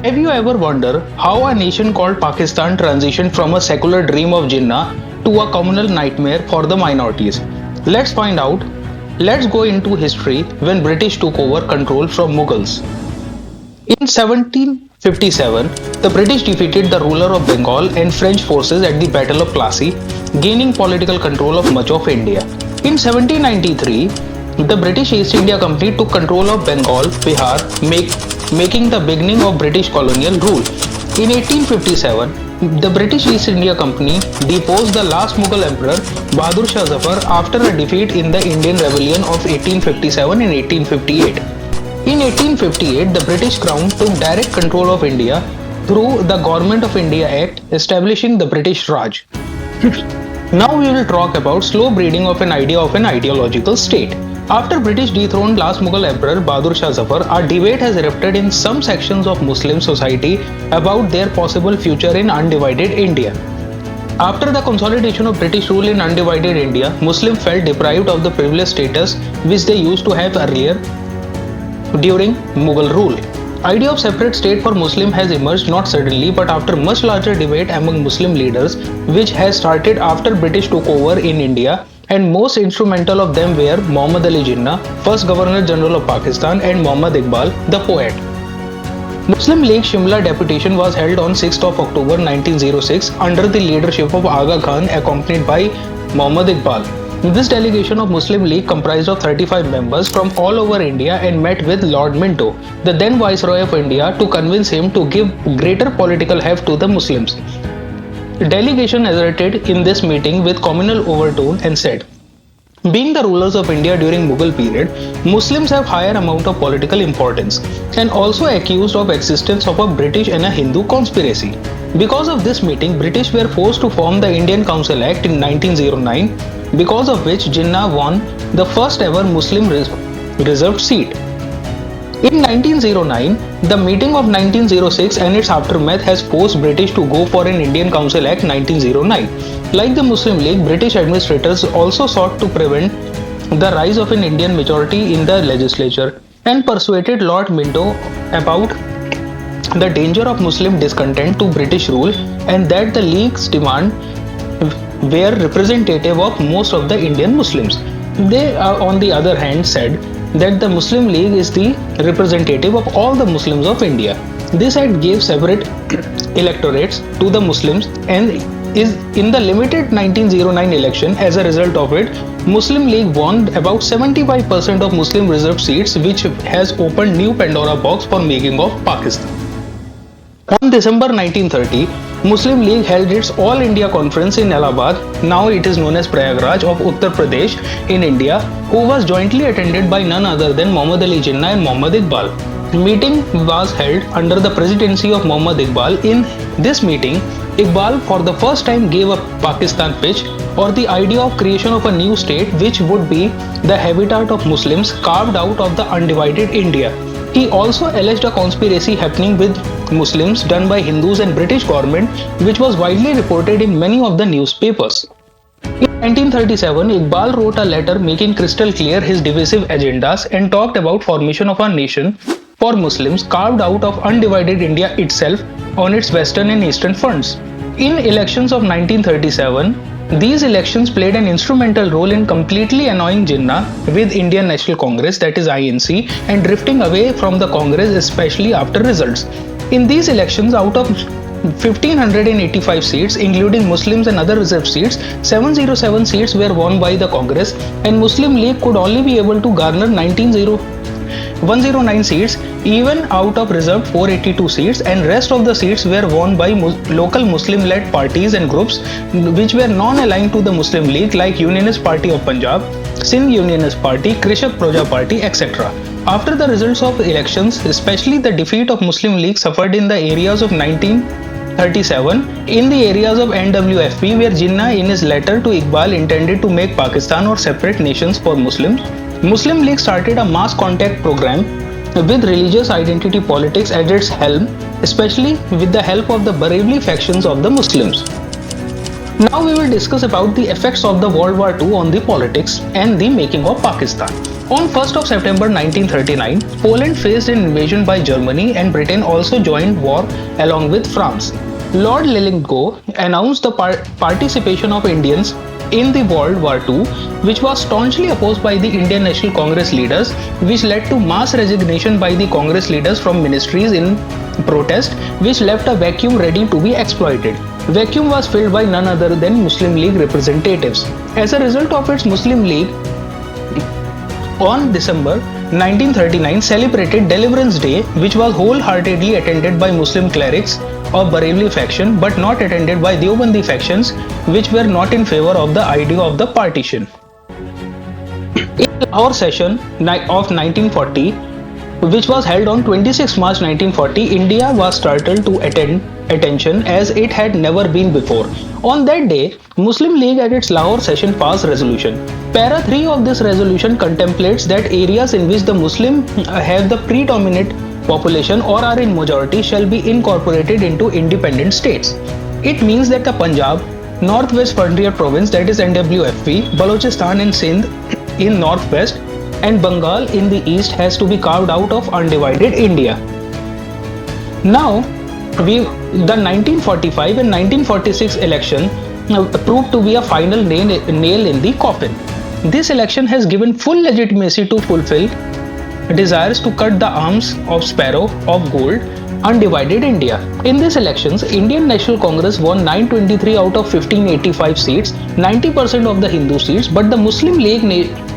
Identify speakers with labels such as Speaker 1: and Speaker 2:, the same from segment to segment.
Speaker 1: Have you ever wondered how a nation called Pakistan transitioned from a secular dream of Jinnah to a communal nightmare for the minorities? Let's find out. Let's go into history when British took over control from Mughals. In 1757, the British defeated the ruler of Bengal and French forces at the Battle of Plassey, gaining political control of much of India. In 1793, the British East India Company took control of Bengal, Bihar, making the beginning of British colonial rule. In 1857, the British East India Company deposed the last Mughal emperor, Bahadur Shah Zafar, after a defeat in the Indian Rebellion of 1857 and 1858. In 1858, the British Crown took direct control of India through the Government of India Act, establishing the British Raj. Now we will talk about slow breeding of an idea of an ideological state. After British dethroned last Mughal Emperor Bahadur Shah Zafar, a debate has erupted in some sections of Muslim society about their possible future in undivided India. After the consolidation of British rule in undivided India, Muslims felt deprived of the privileged status which they used to have earlier during Mughal rule. Idea of separate state for Muslim has emerged not suddenly but after much larger debate among Muslim leaders, which has started after British took over in India, and most instrumental of them were Muhammad Ali Jinnah, first Governor General of Pakistan, and Muhammad Iqbal, the poet. Muslim League Shimla deputation was held on 6th of October 1906 under the leadership of Aga Khan, accompanied by Muhammad Iqbal. This delegation of Muslim League comprised of 35 members from all over India and met with Lord Minto, the then Viceroy of India, to convince him to give greater political heft to the Muslims. The delegation asserted in this meeting with communal overtone and said, being the rulers of India during Mughal period, Muslims have higher amount of political importance and also accused of existence of a British and a Hindu conspiracy. Because of this meeting, British were forced to form the Indian Council Act in 1909, because of which Jinnah won the first ever Muslim reserved seat. In 1909, the meeting of 1906 and its aftermath has forced British to go for an Indian Council Act 1909. Like the Muslim League, British administrators also sought to prevent the rise of an Indian majority in the legislature and persuaded Lord Minto about the danger of Muslim discontent to British rule and that the League's demand were representative of most of the Indian Muslims. They, on the other hand, said that the Muslim League is the representative of all the Muslims of India. This act gave separate electorates to the Muslims and is in the limited 1909 election. As a result of it, Muslim League won about 75% of Muslim reserved seats, which has opened new Pandora box for making of Pakistan. On December 1930, Muslim League held its All India Conference in Allahabad, now it is known as Prayagraj of Uttar Pradesh in India, who was jointly attended by none other than Muhammad Ali Jinnah and Muhammad Iqbal. Meeting was held under the presidency of Muhammad Iqbal. In this meeting, Iqbal for the first time gave a Pakistan pitch, or the idea of creation of a new state which would be the habitat of Muslims carved out of the undivided India. He also alleged a conspiracy happening with Muslims done by Hindus and British government, which was widely reported in many of the newspapers. In 1937, Iqbal wrote a letter making crystal clear his divisive agendas and talked about formation of a nation for Muslims carved out of undivided India itself on its western and eastern fronts. In elections of 1937, these elections played an instrumental role in completely annoying Jinnah with Indian National Congress, that is INC, and drifting away from the Congress, especially after results. In these elections, out of 1585 seats, including Muslims and other reserved seats, 707 seats were won by the Congress, and Muslim League could only be able to garner 109 seats, even out of reserved 482 seats, and rest of the seats were won by local Muslim-led parties and groups which were non-aligned to the Muslim League, like Unionist Party of Punjab, Sindh Unionist Party, Krishak Praja Party, etc. After the results of elections, especially the defeat of Muslim League suffered in the areas of 1937, in the areas of NWFP, where Jinnah in his letter to Iqbal intended to make Pakistan or separate nations for Muslims, Muslim League started a mass contact program with religious identity politics at its helm, especially with the help of the Barelvi factions of the Muslims. Now we will discuss about the effects of the World War II on the politics and the making of Pakistan. On 1st of September 1939, Poland faced an invasion by Germany and Britain also joined war along with France. Lord Lithgow announced the participation of Indians in the World War II, which was staunchly opposed by the Indian National Congress leaders, which led to mass resignation by the Congress leaders from ministries in protest, which left a vacuum ready to be exploited. Vacuum was filled by none other than Muslim League representatives. As a result of its Muslim League, on December 1939 celebrated Deliverance Day, which was wholeheartedly attended by Muslim clerics of Barelvi faction but not attended by Deobandi factions, which were not in favor of the idea of the partition. In our session of 1940, which was held on 26 March 1940, India was startled to attention as it had never been before. On that day, Muslim League at its Lahore session passed resolution. Para 3 of this resolution contemplates that areas in which the Muslim have the predominant population or are in majority shall be incorporated into independent states. It means that the Punjab, Northwest Frontier Province, that is NWFP, Balochistan and Sindh in northwest and Bengal in the east has to be carved out of undivided India. Now, the 1945 and 1946 election proved to be a final nail in the coffin. This election has given full legitimacy to fulfill desires to cut the arms of Sparrow of Gold, undivided India. In these elections, Indian National Congress won 923 out of 1585 seats, 90% of the Hindu seats, but the Muslim League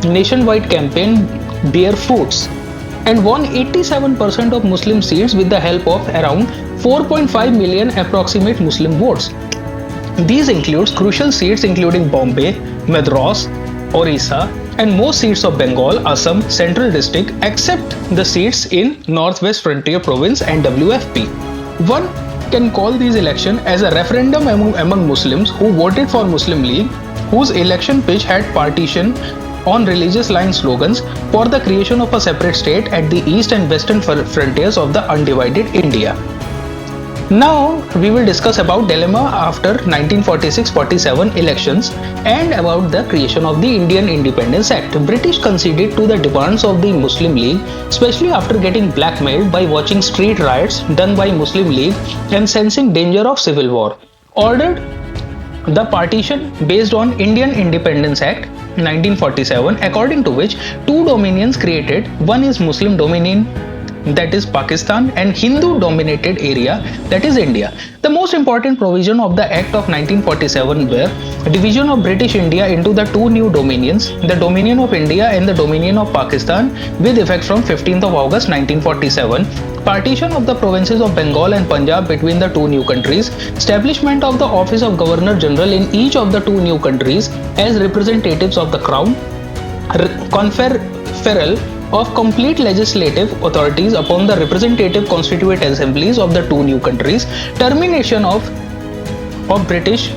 Speaker 1: nationwide campaign bear fruits and won 87% of Muslim seats with the help of around 4.5 million approximate Muslim votes. These includes crucial seats including Bombay, Madras, Orissa, and most seats of Bengal, Assam, Central District, except the seats in Northwest Frontier Province and WFP. One can call these elections as a referendum among Muslims who voted for Muslim League, whose election pitch had partition on religious line slogans for the creation of a separate state at the east and western frontiers of the undivided India. Now we will discuss about dilemma after 1946-47 elections and about the creation of the Indian Independence Act. British conceded to the demands of the Muslim League, especially after getting blackmailed by watching street riots done by Muslim League and sensing danger of civil war. Ordered the partition based on Indian Independence Act 1947, according to which two dominions created. One is Muslim dominion, that is Pakistan, and Hindu dominated area, that is India. The most important provision of the Act of 1947 were division of British India into the two new dominions, the Dominion of India and the Dominion of Pakistan, with effect from 15th of August 1947, partition of the provinces of Bengal and Punjab between the two new countries, establishment of the office of Governor General in each of the two new countries as representatives of the Crown, conferral of complete legislative authorities upon the representative constituent assemblies of the two new countries, termination of British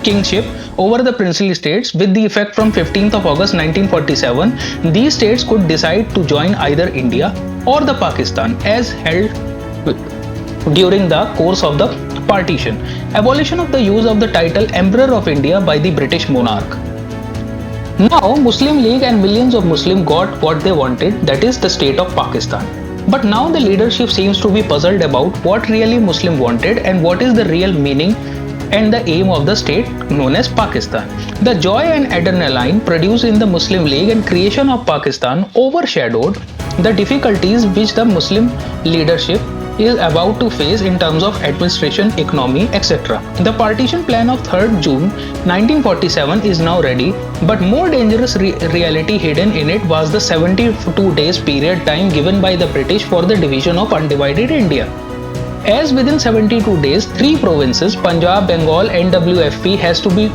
Speaker 1: kingship over the princely states with the effect from 15th of August 1947. These states could decide to join either India or the Pakistan as held during the course of the partition. Abolition of the use of the title Emperor of India by the British monarch. Now, Muslim League and millions of Muslims got what they wanted, that is the state of Pakistan. But now the leadership seems to be puzzled about what really Muslim wanted and what is the real meaning and the aim of the state known as Pakistan. The joy and adrenaline produced in the Muslim League and creation of Pakistan overshadowed the difficulties which the Muslim leadership is about to face in terms of administration, economy, etc. The partition plan of 3rd June 1947 is now ready, but more dangerous reality hidden in it was the 72 days period time given by the British for the division of undivided India. As within 72 days, 3 provinces, Punjab, Bengal, and WFP has to be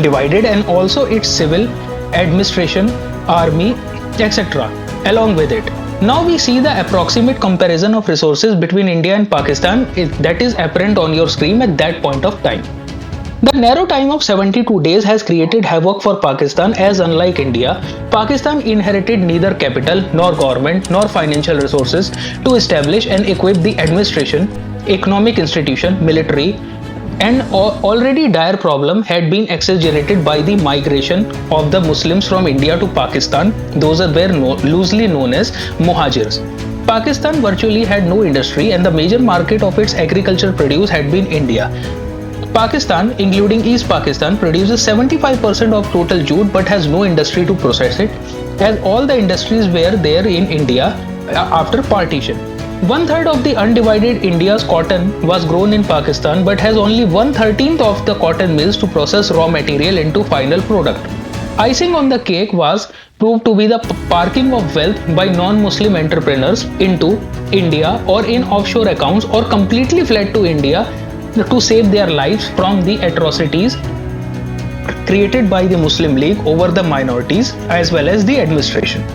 Speaker 1: divided and also its civil administration, army, etc. along with it. Now we see the approximate comparison of resources between India and Pakistan that is apparent on your screen at that point of time. The narrow time of 72 days has created havoc for Pakistan, as unlike India, Pakistan inherited neither capital nor government nor financial resources to establish and equip the administration, economic institution, military, An already dire problem had been exaggerated by the migration of the Muslims from India to Pakistan. Those were loosely known as Muhajirs. Pakistan virtually had no industry, and the major market of its agricultural produce had been India. Pakistan, including East Pakistan, produces 75% of total jute but has no industry to process it, as all the industries were there in India after partition. One third of the undivided India's cotton was grown in Pakistan but has only 1/13 of the cotton mills to process raw material into final product. Icing on the cake was proved to be the parking of wealth by non-Muslim entrepreneurs into India or in offshore accounts, or completely fled to India to save their lives from the atrocities created by the Muslim League over the minorities as well as the administration.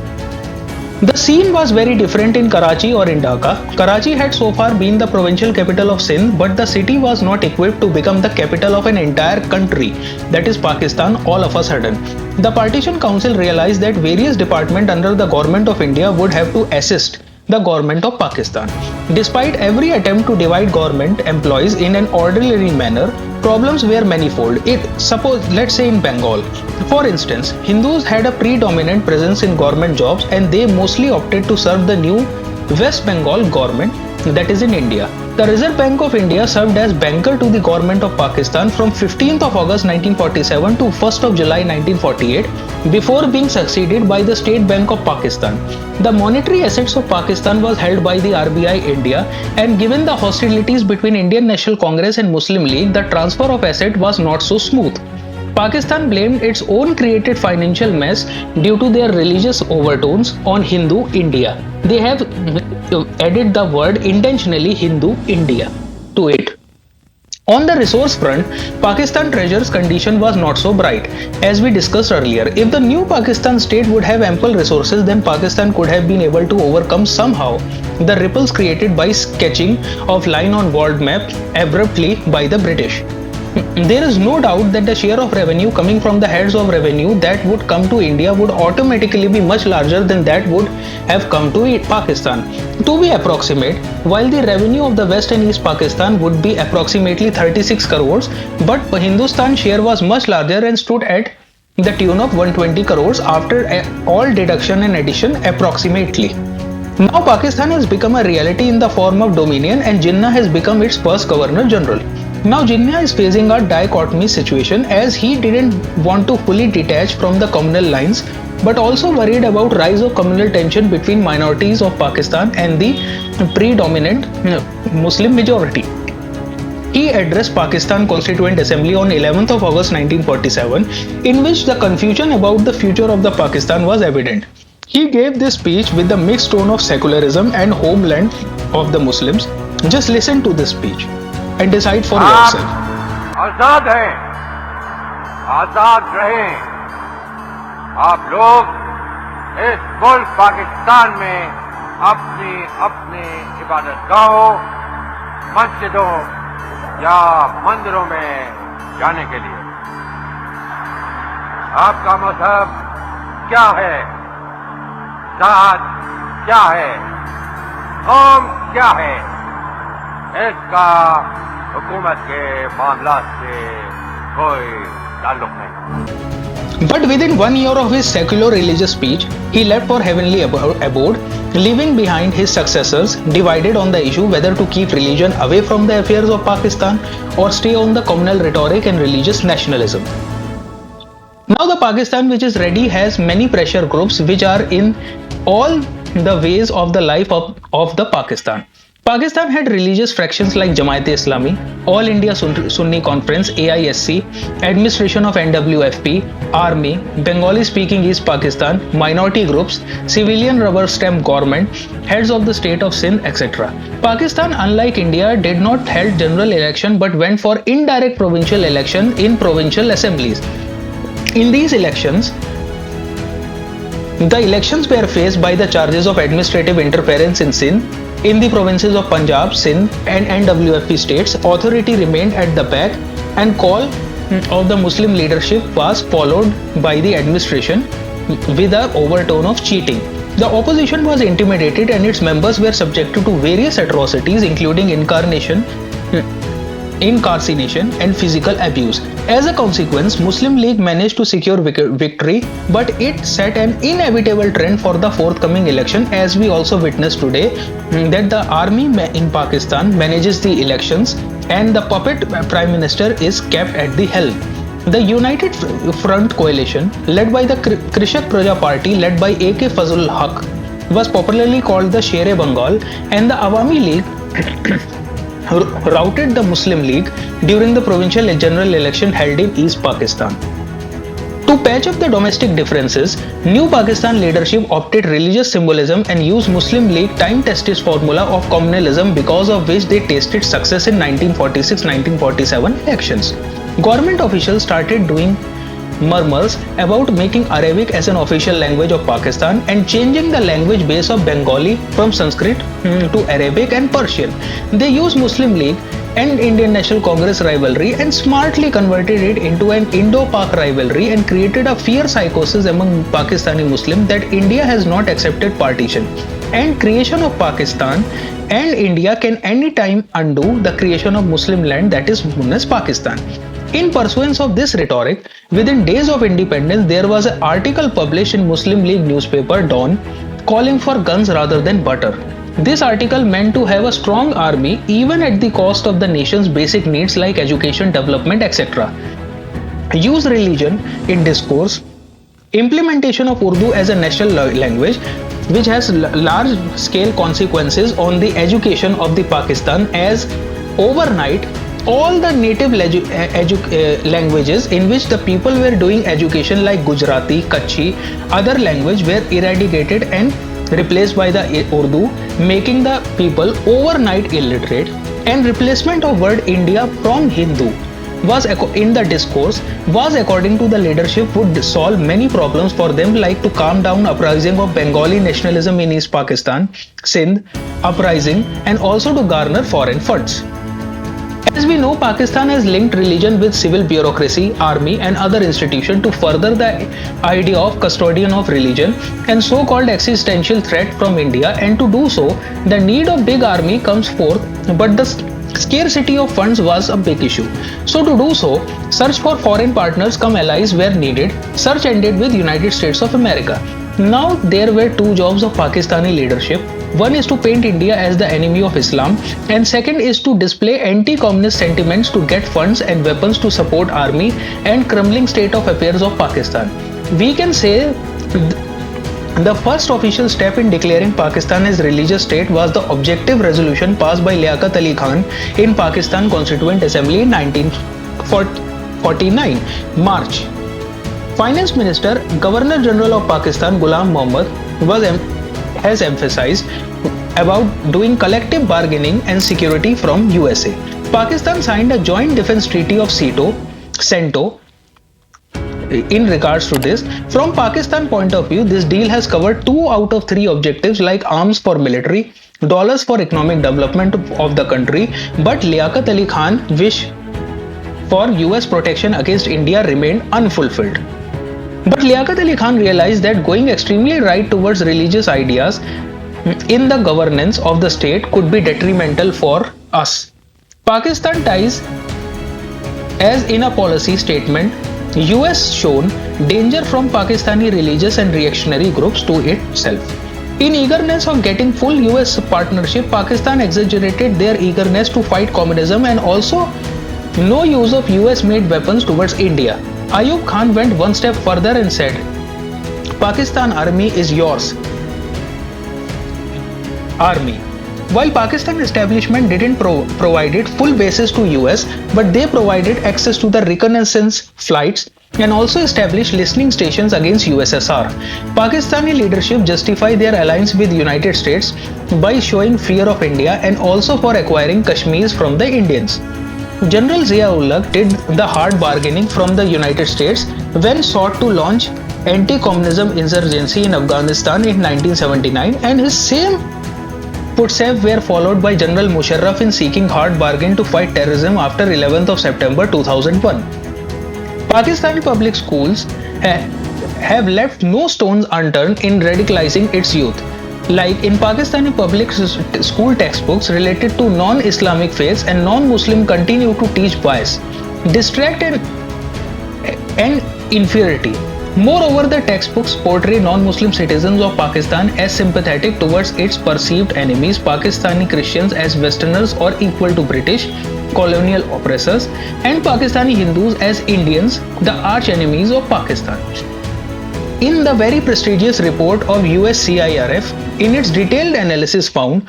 Speaker 1: The scene was very different in Karachi or in Dhaka. Karachi had so far been the provincial capital of Sindh, but the city was not equipped to become the capital of an entire country, that is Pakistan, all of a sudden. The Partition Council realized that various departments under the government of India would have to assist the government of Pakistan. Despite every attempt to divide government employees in an orderly manner, problems were manifold. Let's say in Bengal, for instance, Hindus had a predominant presence in government jobs, and they mostly opted to serve the new West Bengal government, that is in India. The Reserve Bank of India served as banker to the government of Pakistan from 15th of August 1947 to 1st of July 1948, before being succeeded by the State Bank of Pakistan. The monetary assets of Pakistan was held by the RBI India, and given the hostilities between Indian National Congress and Muslim League, the transfer of asset was not so smooth. Pakistan blamed its own created financial mess due to their religious overtones on Hindu India. They have added the word intentionally Hindu India to it. On the resource front, Pakistan Treasury's condition was not so bright. As we discussed earlier, if the new Pakistan state would have ample resources, then Pakistan could have been able to overcome somehow the ripples created by sketching of line on world map abruptly by the British. There is no doubt that the share of revenue coming from the heads of revenue that would come to India would automatically be much larger than that would have come to Pakistan. To be approximate, while the revenue of the West and East Pakistan would be approximately 36 crores, but Hindustan's share was much larger and stood at the tune of 120 crores after all deduction and addition approximately. Now Pakistan has become a reality in the form of dominion, and Jinnah has become its first Governor General. Now Jinnah is facing a dichotomy situation, as he didn't want to fully detach from the communal lines, but also worried about rise of communal tension between minorities of Pakistan and the predominant Muslim majority. He addressed Pakistan Constituent Assembly on 11th of August 1947, in which the confusion about the future of the Pakistan was evident. He gave this speech with the mixed tone of secularism and homeland of the Muslims. Just listen to this speech and decide for yourself.
Speaker 2: आजाद हैं, आजाद रहें। आप लोग इस मुल्क पाकिस्तान में अपनी अपनी इबादतगाहों, मस्जिदों या मंदिरों में जाने के लिए। आपका मजहब क्या है, जात क्या है, कौम क्या है, इसका हुकूमत के मामलात से कोई ताल्लुक नहीं।
Speaker 1: But within 1 year of his secular religious speech, he left for heavenly abode, leaving behind his successors divided on the issue whether to keep religion away from the affairs of Pakistan or stay on the communal rhetoric and religious nationalism. Now the Pakistan which is ready has many pressure groups which are in all the ways of the life of the Pakistan. Pakistan had religious fractions like Jamaat-e-Islami, All India Sunni Conference AISC, administration of NWFP, Army, Bengali-speaking East Pakistan, minority groups, civilian rubber stamp government, heads of the state of Sindh, etc. Pakistan, unlike India, did not hold general election but went for indirect provincial election in provincial assemblies. In these elections, the elections were faced by the charges of administrative interference in Sindh. In the provinces of Punjab, Sindh and NWFP states, authority remained at the back and call of the Muslim leadership was followed by the administration with an overtone of cheating. The opposition was intimidated and its members were subjected to various atrocities including incarnation, incarceration and physical abuse. As a consequence, Muslim League managed to secure victory, but it set an inevitable trend for the forthcoming election, as we also witness today that the army in Pakistan manages the elections and the puppet prime minister is kept at the helm. The United Front coalition, led by the Krishak Praja Party led by A.K. Fazlul Haq, was popularly called the Sher-e Bengal, and the Awami League routed the Muslim League during the provincial general election held in East Pakistan. To patch up the domestic differences, New Pakistan leadership opted religious symbolism and used Muslim League time-tested formula of communalism, because of which they tasted success in 1946-1947 elections. Government officials started doing murmurs about making Arabic as an official language of Pakistan and changing the language base of Bengali from Sanskrit to Arabic and Persian. They used Muslim League and Indian National Congress rivalry and smartly converted it into an Indo-Pak rivalry and created a fear psychosis among Pakistani Muslims that India has not accepted partition and creation of Pakistan, and India can anytime undo the creation of Muslim land that is known as Pakistan. In pursuance of this rhetoric, within days of independence, there was an article published in Muslim League newspaper Dawn calling for guns rather than butter. This article meant to have a strong army even at the cost of the nation's basic needs like education, development, etc. Use religion in discourse, implementation of Urdu as a national language, which has large scale consequences on the education of the Pakistan, as overnight all the native languages in which the people were doing education like Gujarati, Kutchi, other language were eradicated and replaced by the Urdu, making the people overnight illiterate, and replacement of word India from Hindu was in the discourse was, according to the leadership, would solve many problems for them, like to calm down uprising of Bengali nationalism in East Pakistan, Sindh uprising, and also to garner foreign funds. As we know, Pakistan has linked religion with civil bureaucracy, army and other institutions to further the idea of custodian of religion and so-called existential threat from India, and to do so, the need of big army comes forth, but the scarcity of funds was a big issue. So to do so, search for foreign partners come allies were needed. Search ended with United States of America. Now there were two jobs of Pakistani leadership. One is to paint India as the enemy of Islam, and second is to display anti-communist sentiments to get funds and weapons to support army and crumbling state of affairs of Pakistan. We can say the first official step in declaring Pakistan as religious state was the objective resolution passed by Liaquat Ali Khan in Pakistan Constituent Assembly in 1949 March. Finance Minister, Governor General of Pakistan Ghulam Muhammad has emphasized about doing collective bargaining and security from USA. Pakistan signed a joint defense treaty of CENTO in regards to this. From Pakistan point of view, this deal has covered 2 out of 3 objectives like arms for military, dollars for economic development of the country, but Liaquat Ali Khan's wish for US protection against India remained unfulfilled. But Liaquat Ali Khan realized that going extremely right towards religious ideas in the governance of the state could be detrimental for us. Pakistan ties, as in a policy statement, US shown danger from Pakistani religious and reactionary groups to itself. In eagerness of getting full US partnership, Pakistan exaggerated their eagerness to fight communism and also no use of US made weapons towards India. Ayub Khan went one step further and said, Pakistan army is yours. Army. While Pakistan establishment didn't provided full bases to US, but they provided access to the reconnaissance flights and also established listening stations against USSR. Pakistani leadership justified their alliance with United States by showing fear of India and also for acquiring Kashmir from the Indians. General Zia-ul-Haq did the hard bargaining from the United States when sought to launch anti-communism insurgency in Afghanistan in 1979, and his same footsteps were followed by General Musharraf in seeking hard bargain to fight terrorism after 11th of September 2001. Pakistani public schools have left no stones unturned in radicalizing its youth. Like in Pakistani public school textbooks related to non-Islamic faiths and non-Muslim continue to teach bias, distract and inferiority. Moreover, the textbooks portray non-Muslim citizens of Pakistan as sympathetic towards its perceived enemies, Pakistani Christians as Westerners or equal to British colonial oppressors, and Pakistani Hindus as Indians, the arch enemies of Pakistan. In the very prestigious report of uscirf, in its detailed analysis found,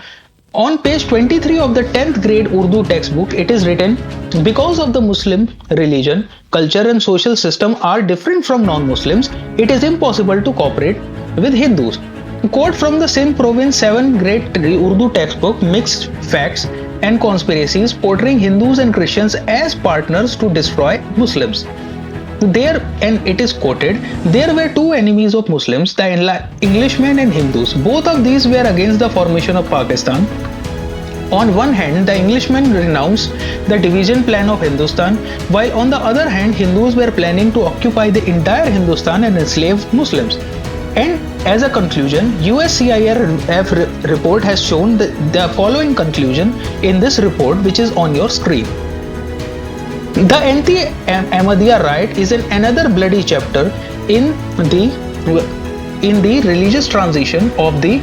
Speaker 1: on page 23 of the 10th grade Urdu textbook, it is written, because of the Muslim religion, culture and social system are different from non-Muslims, it is impossible to cooperate with Hindus. Quote from the same province 7th grade Urdu textbook, Mixed Facts and Conspiracies, portraying Hindus and Christians as partners to destroy Muslims. There, and it is quoted, there were two enemies of Muslims, the Englishmen and Hindus. Both of these were against the formation of Pakistan. On one hand, the Englishmen renounced the division plan of Hindustan, while on the other hand, Hindus were planning to occupy the entire Hindustan and enslave Muslims. And as a conclusion, uscirf report has shown the following conclusion in this report, which is on your screen. The anti-ahmadiyya riot is another bloody chapter in the religious transition of the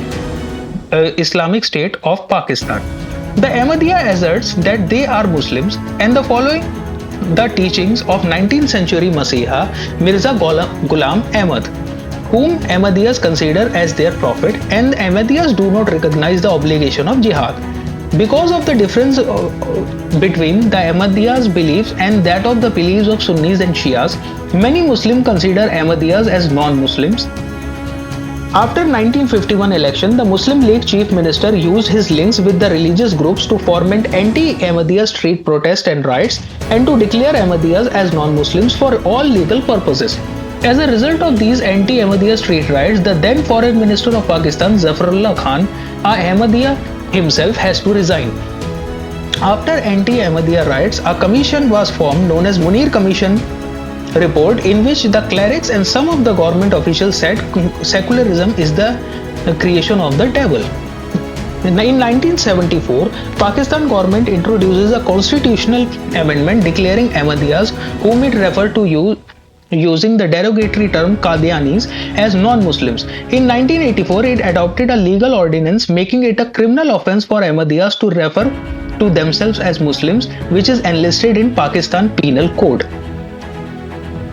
Speaker 1: Islamic State of Pakistan. The Ahmadiyya asserts that they are Muslims and the following the teachings of 19th century Masiha Mirza Ghulam Ahmad, whom Ahmadiyyas consider as their prophet, and Ahmadiyyas do not recognize the obligation of jihad. Because of the difference between the Ahmadiyyas' beliefs and that of the beliefs of Sunnis and Shias, many Muslims consider Ahmadiyyas as non-Muslims. After 1951 election, the Muslim League chief minister used his links with the religious groups to foment anti-Ahmadiyya street protests and riots and to declare Ahmadiyyas as non-Muslims for all legal purposes. As a result of these anti-Ahmadiyya street riots, the then foreign minister of Pakistan, Zafarullah Khan, a Ahmadiyya himself, has to resign. After anti-Ahmadiyya riots, a commission was formed known as Munir Commission report, in which the clerics and some of the government officials said secularism is the creation of the devil. In 1974, Pakistan government introduces a constitutional amendment declaring Ahmadiyyas, whom it referred to using the derogatory term Qadianis, as non-Muslims. In 1984, it adopted a legal ordinance making it a criminal offence for Ahmadiyyas to refer to themselves as Muslims, which is enlisted in Pakistan Penal Code.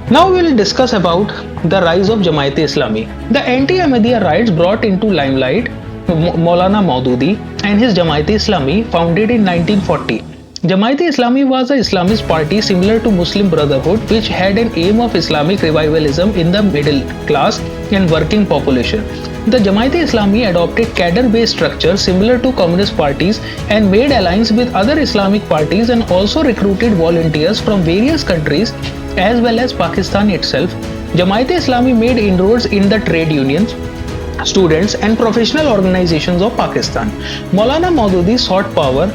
Speaker 1: Now we will discuss about the rise of Jamaat-e-Islami. The anti-Ahmadiyya riots brought into limelight Maulana Maududi and his Jamaat-e-Islami, founded in 1940. Jamaat-e-Islami was a Islamist party similar to Muslim Brotherhood, which had an aim of Islamic revivalism in the middle class and working population. The Jamaat-e-Islami adopted cadre-based structure similar to communist parties and made alliance with other Islamic parties and also recruited volunteers from various countries as well as Pakistan itself. Jamaat-e-Islami made inroads in the trade unions, students and professional organizations of Pakistan. Maulana Maududi sought power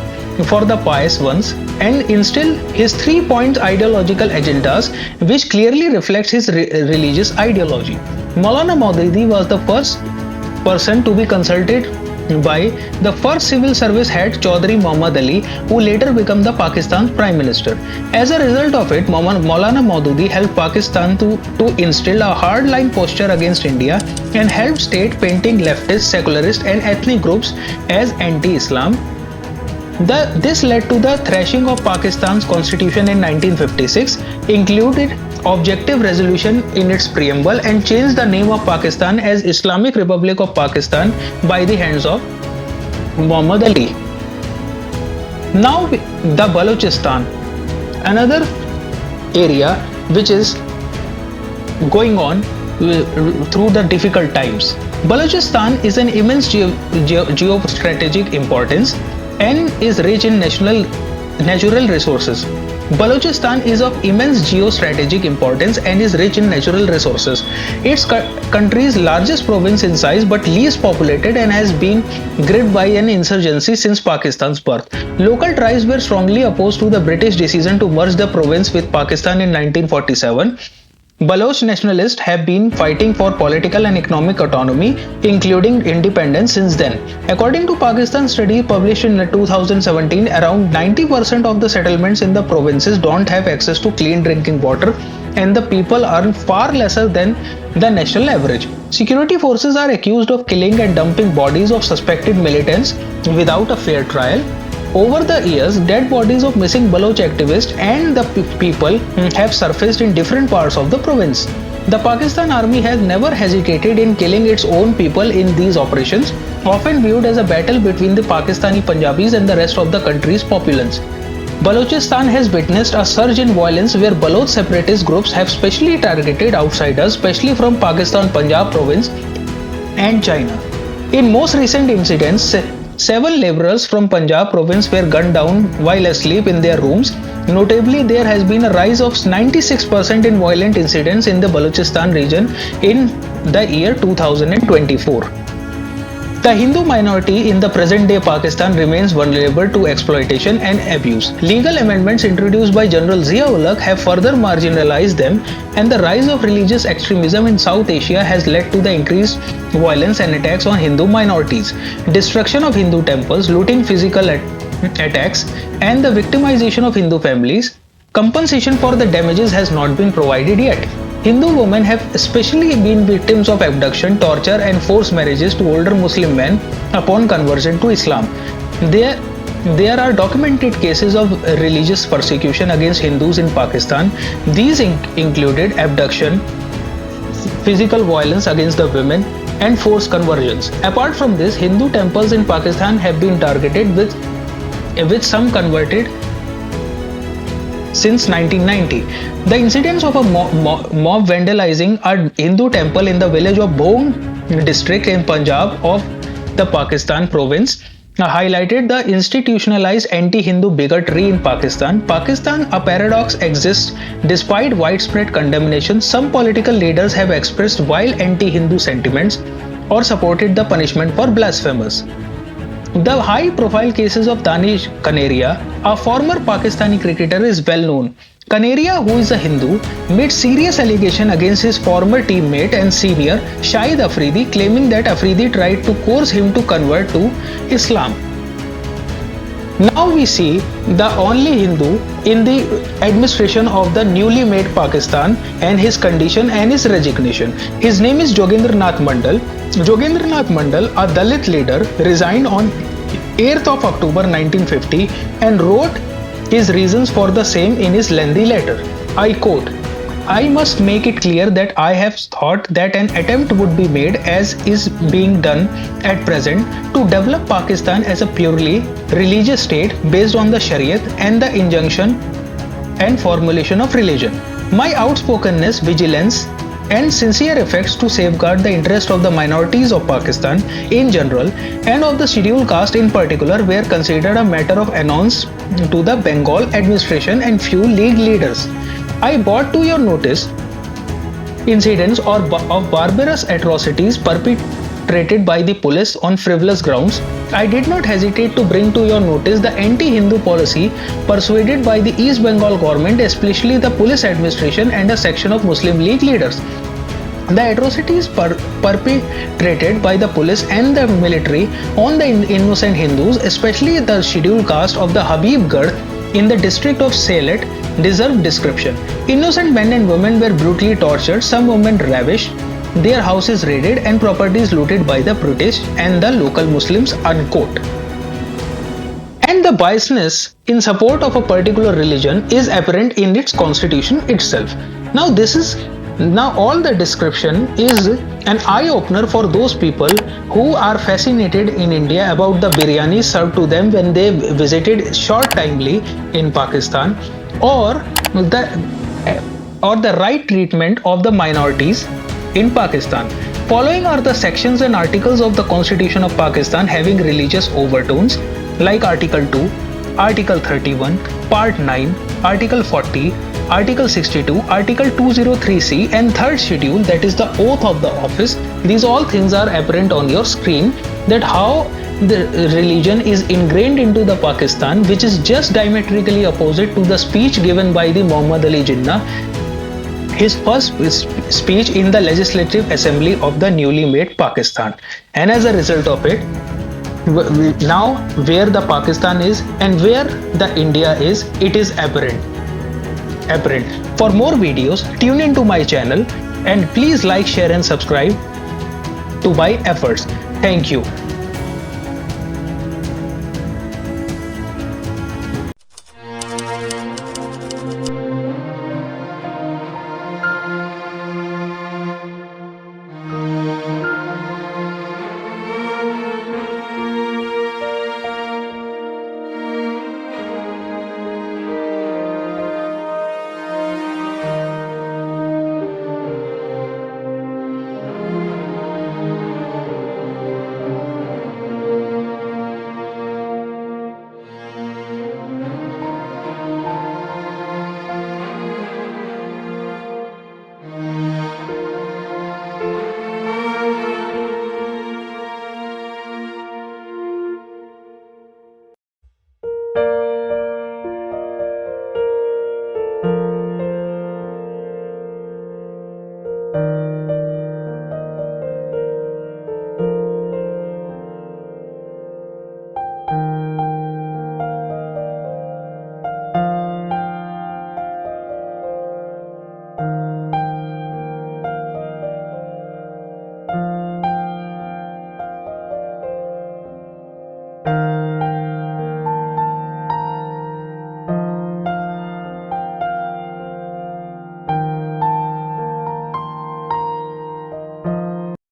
Speaker 1: for the pious ones and instilled his 3-point ideological agendas, which clearly reflects his religious ideology. Maulana Maududi was the first person to be consulted by the first civil service head, Chaudhry Muhammad Ali, who later became the Pakistan's Prime Minister. As a result of it, Maulana Maududi helped Pakistan to instill a hardline posture against India and helped state painting leftist, secularist and ethnic groups as anti-Islam. This led to the thrashing of Pakistan's constitution in 1956, included objective resolution in its preamble, and changed the name of Pakistan as Islamic Republic of Pakistan by the hands of Muhammad Ali. Now the Balochistan, another area which is going on through the difficult times. Balochistan is an immense geostrategic importance and is rich in natural resources. Balochistan is of immense geostrategic importance and is rich in natural resources. It's country's largest province in size but least populated and has been gripped by an insurgency since Pakistan's birth. Local tribes were strongly opposed to the British decision to merge the province with Pakistan in 1947. Baloch nationalists have been fighting for political and economic autonomy, including independence, since then. According to Pakistan study published in 2017, around 90% of the settlements in the provinces don't have access to clean drinking water, and the people earn far lesser than the national average. Security forces are accused of killing and dumping bodies of suspected militants without a fair trial. Over the years, dead bodies of missing Baloch activists and the people have surfaced in different parts of the province. The Pakistan army has never hesitated in killing its own people in these operations, often viewed as a battle between the Pakistani Punjabis and the rest of the country's populace. Balochistan has witnessed a surge in violence where Baloch separatist groups have specially targeted outsiders, especially from Pakistan Punjab province and China. In most recent incidents, 7 laborers from Punjab province were gunned down while asleep in their rooms. Notably, there has been a rise of 96% in violent incidents in the Balochistan region in the year 2024. The Hindu minority in the present-day Pakistan remains vulnerable to exploitation and abuse. Legal amendments introduced by General Zia-ul-Haq have further marginalized them, and the rise of religious extremism in South Asia has led to the increased violence and attacks on Hindu minorities. Destruction of Hindu temples, looting, physical attacks, and the victimization of Hindu families. Compensation for the damages has not been provided yet. Hindu women have especially been victims of abduction, torture, and forced marriages to older Muslim men upon conversion to Islam. There are documented cases of religious persecution against Hindus in Pakistan. These included abduction, physical violence against the women, and forced conversions. Apart from this, Hindu temples in Pakistan have been targeted with some converted since 1990. The incidents of a mob vandalizing a Hindu temple in the village of Bhong district in Punjab of the Pakistan province highlighted the institutionalized anti-Hindu bigotry in Pakistan. A paradox exists despite widespread condemnation. Some political leaders have expressed wild anti-Hindu sentiments or supported the punishment for blasphemers. The high-profile cases of Danish Kaneria, a former Pakistani cricketer, is well known. Kaneria, who is a Hindu, made serious allegations against his former teammate and senior Shahid Afridi, claiming that Afridi tried to coerce him to convert to Islam. Now we see the only Hindu in the administration of the newly made Pakistan and his condition and his resignation. His name is Jogendranath Mandal. Jogendranath Mandal, a Dalit leader, resigned on 8th of October 1950 and wrote his reasons for the same in his lengthy letter. I quote, "I must make it clear that I have thought that an attempt would be made, as is being done at present, to develop Pakistan as a purely religious state based on the Shariat and the injunction and formulation of religion. My outspokenness, vigilance, and sincere efforts to safeguard the interest of the minorities of Pakistan in general and of the scheduled caste in particular were considered a matter of annoyance to the Bengal administration and few league leaders. I brought to your notice incidents of barbarous atrocities perpetrated by the police on frivolous grounds. I did not hesitate to bring to your notice the anti-Hindu policy persuaded by the East Bengal government, especially the police administration and a section of Muslim League leaders. The atrocities perpetrated by the police and the military on the innocent Hindus, especially the scheduled caste of the Habibgarh in the district of Sylhet, deserve description. Innocent men and women were brutally tortured, some women ravished, their houses raided, and properties looted by the British and the local Muslims." Unquote. And the biasness in support of a particular religion is apparent in its constitution itself. Now all the description is an eye-opener for those people who are fascinated in India about the biryani served to them when they visited short-timely in Pakistan, or the right treatment of the minorities in Pakistan. Following are the sections and articles of the Constitution of Pakistan having religious overtones, like Article 2, Article 31, Part 9, Article 40, Article 62, Article 203C, and third schedule, that is the oath of the office. These all things are apparent on your screen, that how the religion is ingrained into the Pakistan, which is just diametrically opposite to the speech given by the Muhammad Ali Jinnah. his first speech in the Legislative Assembly of the newly made Pakistan. And as a result of it, now where the Pakistan is and where the India is, it is apparent. For more videos, tune into my channel and please like, share and subscribe to my efforts. Thank you.